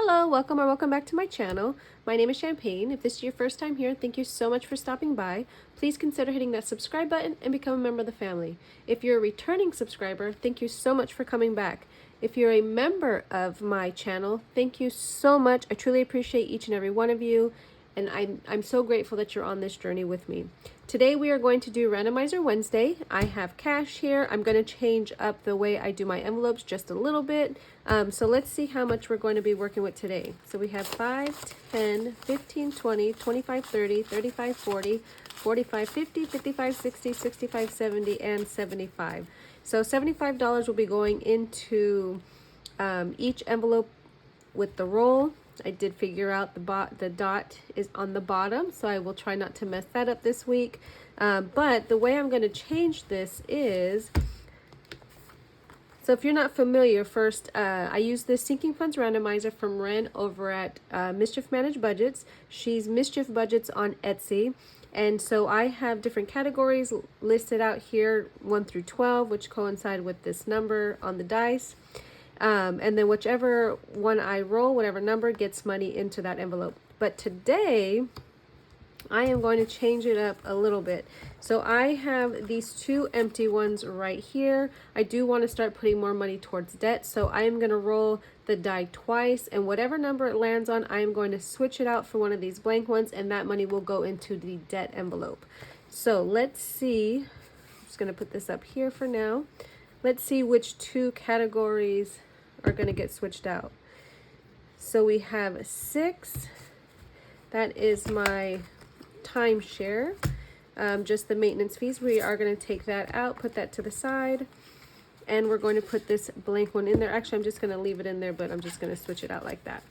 Hello, welcome or welcome back to my channel. My name is Champagne. If this is your first time here, thank you so much for stopping by. Please consider hitting that subscribe button and become a member of the family. If you're a returning subscriber, thank you so much for coming back. If you're a member of my channel, thank you so much. I truly appreciate each and every one of you, and I'm so grateful that you're on this journey with me. Today we are going to do Randomizer Wednesday. I have cash here. I'm going to change up the way I do my envelopes just a little bit. So let's see how much we're going to be working with today. So we have 5, 10, 15, 20, 25, 30, 35, 40, 45, 50, 55, 60, 65, 70, and 75. So $75 will be going into each envelope with the roll. I did figure out the dot is on the bottom, so I will try not to mess that up this week. But the way I'm going to change this is, so if you're not familiar, first, I use this Sinking Funds Randomizer from Wren over at Mischief Managed Budgets. She's Mischief Budgets on Etsy. And so I have different categories listed out here, 1 through 12, which coincide with this number on the dice. And then whichever one I roll, whatever number, gets money into that envelope. But today, I am going to change it up a little bit. So I have these 2 empty ones right here. I do want to start putting more money towards debt. So I am going to roll the die twice, and whatever number it lands on, I am going to switch it out for one of these blank ones, and that money will go into the debt envelope. So let's see. I'm just going to put this up here for now. Let's see which 2 categories are going to get switched out. So we have 6. That is my timeshare, just the maintenance fees. We are going to take that out, put that to the side, and we're going to put this blank one in there. Actually, I'm just going to leave it in there, but I'm just going to switch it out like that.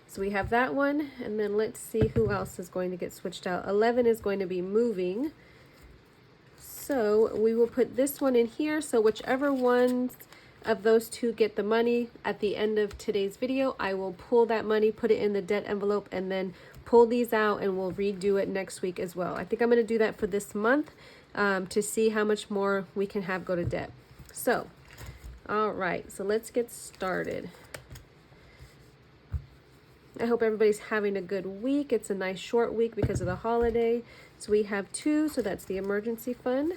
So we have that one, and then let's see who else is going to get switched out. 11 is going to be moving. So we will put this one in here. So whichever ones of those 2 get the money at the end of today's video, I will pull that money, put it in the debt envelope, and then pull these out, and we'll redo it next week as well. I think I'm going to do that for this month to see how much more we can have go to debt. So, all right, so let's get started. I hope everybody's having a good week. It's a nice short week because of the holiday. So we have 2, so that's the emergency fund.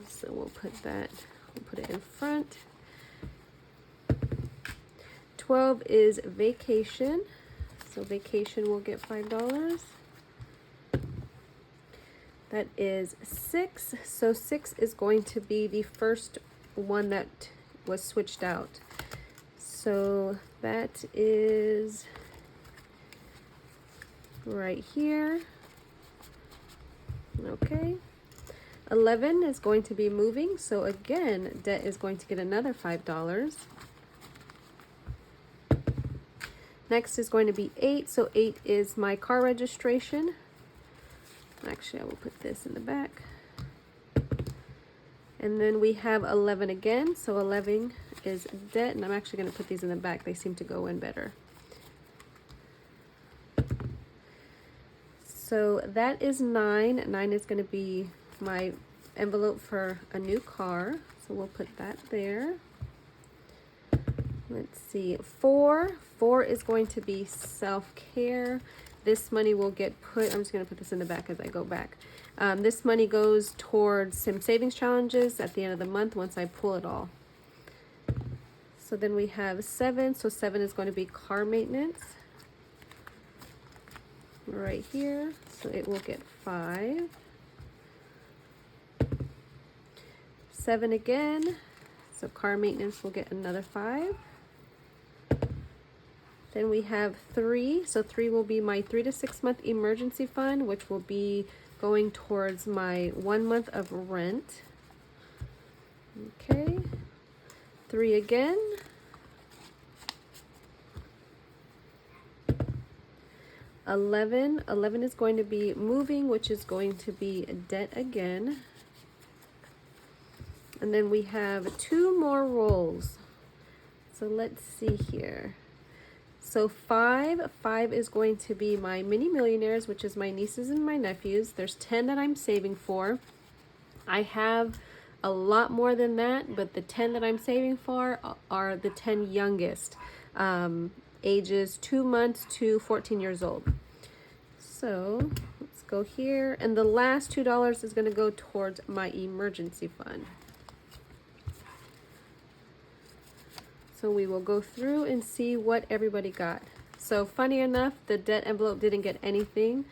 So we'll put it in front. 12 is vacation. So vacation will get $5. That is 6. So 6 is going to be the first one that was switched out. So that is right here. Okay. 11 is going to be moving. So again, debt is going to get another $5. Next is going to be 8. So 8 is my car registration. Actually, I will put this in the back. And then we have 11 again. So 11 is debt. And I'm actually going to put these in the back. They seem to go in better. So that is 9. 9 is going to be my envelope for a new car. So we'll put that there. Let's see, 4 is going to be self-care. This money will get put, I'm just going to put this in the back as I go back. This money goes towards some savings challenges at the end of the month once I pull it all. So then we have 7. So 7 is going to be car maintenance right here. So it will get 5. 7 again. So car maintenance will get another 5. Then we have 3. So 3 will be my 3 to 6 month emergency fund, which will be going towards my 1 month of rent. Okay. 3 again. 11 is going to be moving, which is going to be debt again. And then we have 2 more rolls. So let's see here. So 5 is going to be my mini millionaires, which is my nieces and my nephews. There's 10 that I'm saving for. I have a lot more than that, but the 10 that I'm saving for are the 10 youngest, ages 2 months to 14 years old. So let's go here, and the last $2 is going to go towards my emergency fund. So we will go through and see what everybody got. So funny enough, the debt envelope didn't get anything.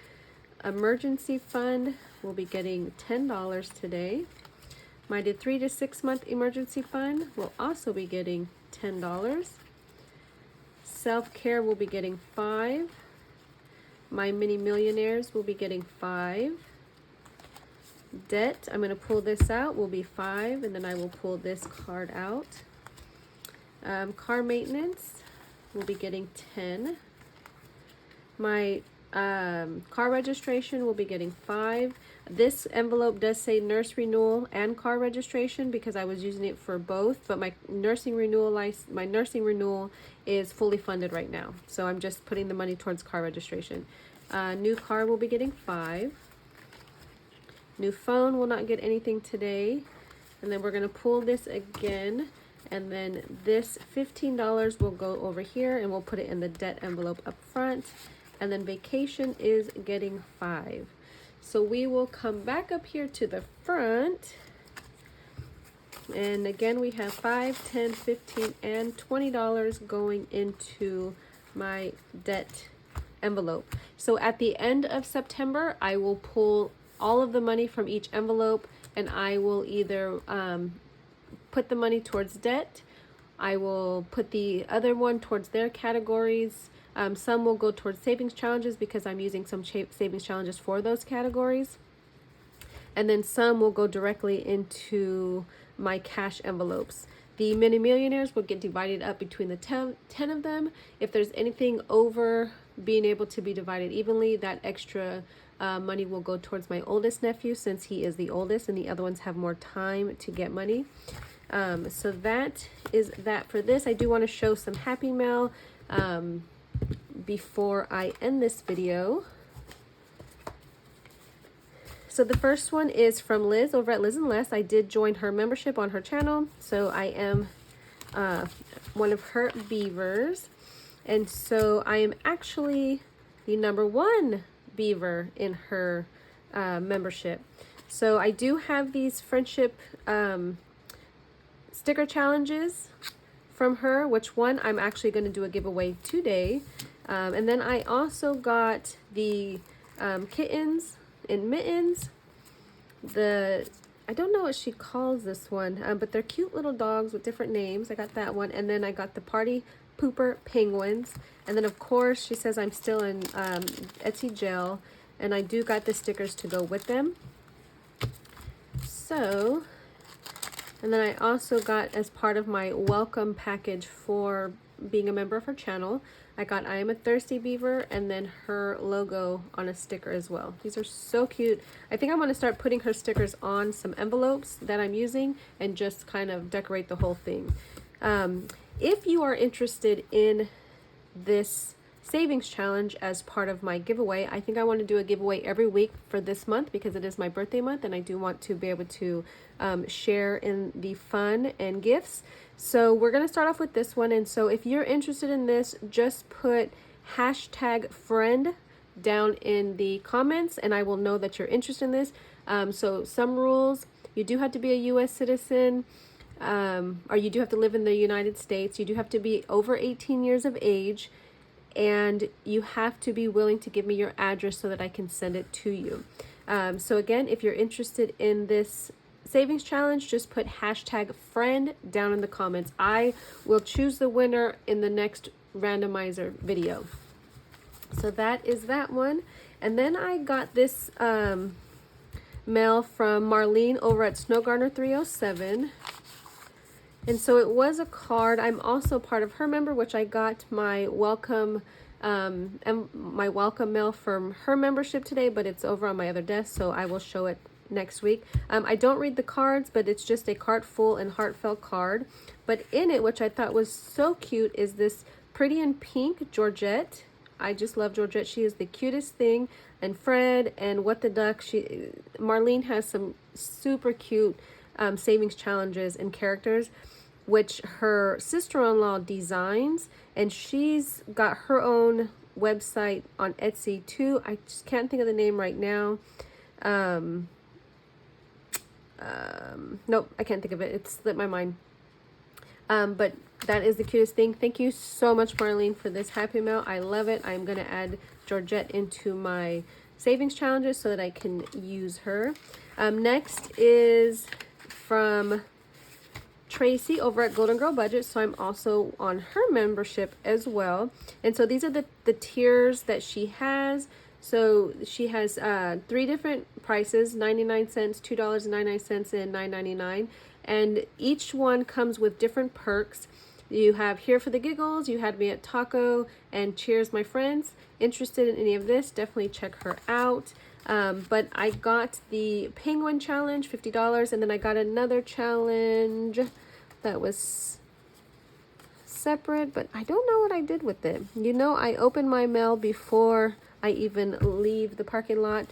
Emergency fund will be getting $10 today. My 3 to 6 month emergency fund will also be getting $10. Self-care will be getting $5. My mini millionaires will be getting $5. Debt, I'm going to pull this out, will be $5, and then I will pull this card out. Car maintenance will be getting $10. My car registration will be getting $5. This envelope does say nurse renewal and car registration because I was using it for both, but my nursing renewal is fully funded right now, so I'm just putting the money towards car registration. New car will be getting $5. New phone will not get anything today, and then we're going to pull this again, and then this $15 will go over here and we'll put it in the debt envelope up front. And then vacation is getting $5. So we will come back up here to the front, and again we have $5, $10, $15, and $20 going into my debt envelope. So at the end of September, I will pull all of the money from each envelope, and I will either put the money towards debt, I will put the other one towards their categories. Some will go towards savings challenges because I'm using some savings challenges for those categories. And then some will go directly into my cash envelopes. The mini millionaires will get divided up between the 10 of them. If there's anything over being able to be divided evenly, that extra money will go towards my oldest nephew since he is the oldest and the other ones have more time to get money. So that is that for this. I do want to show some Happy Mail before I end this video. So the first one is from Liz over at Liz and Les. I did join her membership on her channel, so I am one of her beavers, and so I am actually the #1 beaver in her membership. So I do have these friendship sticker challenges from her, which one I'm actually going to do a giveaway today. And then I also got the kittens and mittens. I don't know what she calls this one, but they're cute little dogs with different names. I got that one, and then I got the party pooper penguins. And then of course she says I'm still in Etsy jail, and I do got the stickers to go with them. So, and then I also got, as part of my welcome package for being a member of her channel, I got I Am a Thirsty Beaver and then her logo on a sticker as well. These are so cute. I think I'm going to start putting her stickers on some envelopes that I'm using and just kind of decorate the whole thing. If you are interested in this savings challenge as part of my giveaway, I think I want to do a giveaway every week for this month because it is my birthday month and I do want to be able to share in the fun and gifts. So we're going to start off with this one, and so if you're interested in this, just put #friend down in the comments and I will know that you're interested in this. So some rules: you do have to be a US citizen, or you do have to live in the United States, you do have to be over 18 years of age, and you have to be willing to give me your address so that I can send it to you. So again, if you're interested in this savings challenge, just put #friend down in the comments. I will choose the winner in the next randomizer video. So that is that one. And then I got this mail from Marlene over at Snowgarner 307. And so it was a card. I'm also part of her member, which I got my welcome mail from her membership today, but it's over on my other desk, so I will show it next week. I don't read the cards, but it's just a Heartful and Heartfelt card. But in it, which I thought was so cute, is this pretty in pink Georgette. I just love Georgette. She is the cutest thing. And Fred and What the Duck. Marlene has some super cute savings challenges and characters, which her sister-in-law designs, and she's got her own website on Etsy too. I just can't think of the name right now. Nope, I can't think of it. It slipped my mind. But that is the cutest thing. Thank you so much, Marlene, for this Happy Mail. I love it. I'm going to add Georgette into my savings challenges so that I can use her. Next is from Tracy over at Golden Girl Budget. So I'm also on her membership as well. And so these are the tiers that she has. So she has 3 different prices, 99 cents, $2.99, and $9.99. And each one comes with different perks. You have Here for the Giggles, You Had Me at Taco, and Cheers My Friends. Interested in any of this, definitely check her out. But I got the Penguin Challenge, $50, and then I got another challenge that was separate, but I don't know what I did with it. You know, I opened my mail before I even leave the parking lot,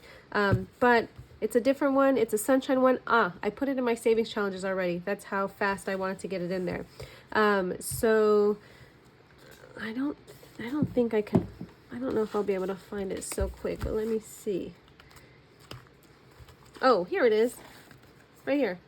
but it's a different one. It's a sunshine one. I put it in my savings challenges already. That's how fast I wanted to get it in there. So I don't think I can. I don't know if I'll be able to find it so quick, but let me see. Oh, here it is, right here.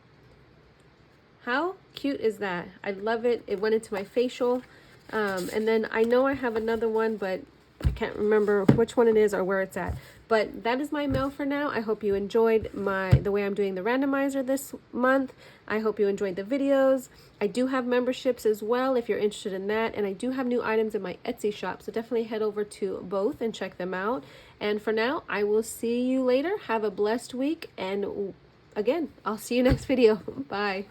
How cute is that? I love it. It went into my facial. And then I know I have another one, but I can't remember which one it is or where it's at. But that is my mail for now. I hope you enjoyed the way I'm doing the randomizer this month. I hope you enjoyed the videos. I do have memberships as well if you're interested in that. And I do have new items in my Etsy shop. So definitely head over to both and check them out. And for now, I will see you later. Have a blessed week. And again, I'll see you next video. Bye.